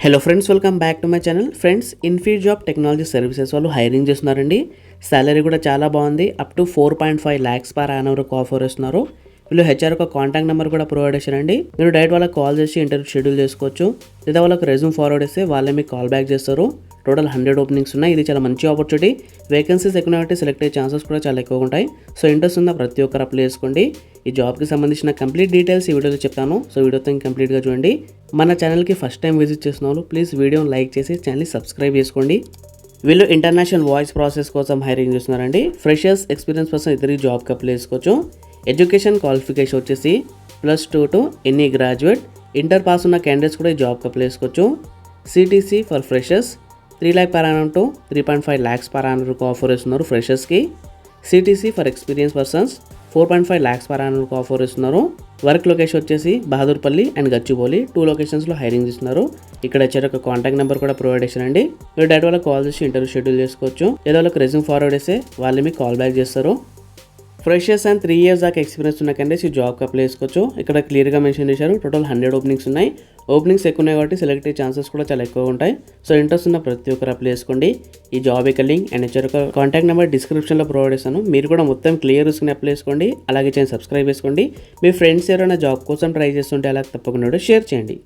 Hello friends, welcome back to my channel. Friends, Infeed job technology services వాళ్ళు hiring చేస్తున్నారండి. Salary కూడా చాలా బాగుంది. Up to 4.5 lakhs per annum వరకు offer ఇస్తున్నారు. వీళ్ళు హెచ్ఆర్ ఒక కాంటాక్ట్ నెంబర్ కూడా ప్రొవైడ్ చేశారండి. మీరు డైరెక్ట్ వాళ్ళకి కాల్ చేసి ఇంటర్వ్యూ షెడ్యూల్ చేసుకోవచ్చు, లేదా వాళ్ళకి రెజ్యూమ్ ఫార్వర్డ్ చేస్తే వాళ్ళే మీకు కాల్ బ్యాక్ చేస్తారు. టోటల్ 100 ఓపెనింగ్స్ ఉన్నాయి. ఇది చాలా మంచి ఆపర్చునిటీ. వేకెన్సీస్ ఎక్కువ కాబట్టి సెలెక్ట్ అయ్యే ఛాన్సెస్ కూడా చాలా ఎక్కువగా ఉంటాయి. సో ఇంట్రెస్ట్ ఉన్న ప్రతి ఒక్కరు అప్లై చేసుకోండి. ఈ జాబ్కి సంబంధించిన కంప్లీట్ డీటెయిల్స్ ఈ వీడియోలో చెప్తాను. సో వీడియోతో కంప్లీట్గా చూడండి. మన ఛానల్కి ఫస్ట్ టైం విజిట్ చేసిన వాళ్ళు ప్లీజ్ వీడియోని లైక్ చేసి ఛానల్ని సబ్స్క్రైబ్ చేసుకోండి. వీళ్ళు ఇంటర్నేషనల్ వాయిస్ ప్రాసెస్ కోసం హైరింగ్ చేస్తున్నారండి. ఫ్రెషర్స్, ఎక్స్పీరియన్స్ పర్సన్ ఇద్దరు జాబ్కి అప్లై చేసుకోవచ్చు. ఎడ్యుకేషన్ క్వాలిఫికేషన్ వచ్చేసి +2 to any graduate, inter pass ఉన్న క్యాండిడేట్స్ కూడా ఈ జాబ్కి అప్లై చేసుకోవచ్చు. CTC for freshers 3 lakh per annum to 3.5 lakhs per annum వరకు ఆఫర్ ఇస్తున్నారు ఫ్రెషర్స్కి. CTC for experience persons 4.5 lakhs per annum వరకు ఆఫర్ ఇస్తున్నారు. వర్క్ లొకేషన్ వచ్చేసి బహదూర్పల్లి అండ్ గచ్చిబౌలి 2 లొకేషన్స్లో హైరింగ్ ఇస్తున్నారు. ఇక్కడ వచ్చే ఒక కాంటాక్ట్ నెంబర్ కూడా ప్రొవైడ్ చేశారండి. మీరు డైరెక్ట్ వాళ్ళకి కాల్ చేసి ఇంటర్వ్యూ షెడ్యూల్ చేసుకోవచ్చు, లేదా వాళ్ళకి రెజ్యూమ్ ఫార్వర్డ్ చేస్తే వాళ్ళు మీకు కాల్ బ్యాక్ చేస్తారు. ఫ్రెషర్స్ అండ్ 3 years దాకా ఎక్స్పీరియన్స్ ఉన్న కంటే ఈ జాబ్కి అప్లై చేసుకోవచ్చు. ఇక్కడ క్లియర్గా మెన్షన్ చేశారు. టోటల్ 100 ఓపెనింగ్స్ ఉన్నాయి. ఓపెనింగ్స్ ఎక్కువ ఉన్నాయి కాబట్టి సెలెక్ట్ అయ్యే ఛాన్సెస్ కూడా చాలా ఎక్కువ ఉంటాయి. సో ఇంట్రెస్ట్ ఉన్న ప్రతి ఒక్కరు అప్లై చేసుకోండి. ఈ జాబ్ యొక్క లింక్ అండ్ హెచ్ఆర్ యొక్క కాంటాక్ట్ నెంబర్ డిస్క్రిప్షన్లో ప్రొవైడ్ చేస్తాను. మీరు కూడా మొత్తం క్లియర్ చూసుకుని అప్లై చేసుకోండి. అలాగే ఛానల్ సబ్స్క్రైబ్ చేసుకోండి. మీ ఫ్రెండ్స్ ఎవరైనా జాబ్ కోసం ట్రై చేస్తుంటే అలా తప్పకుండా షేర్ చేయండి.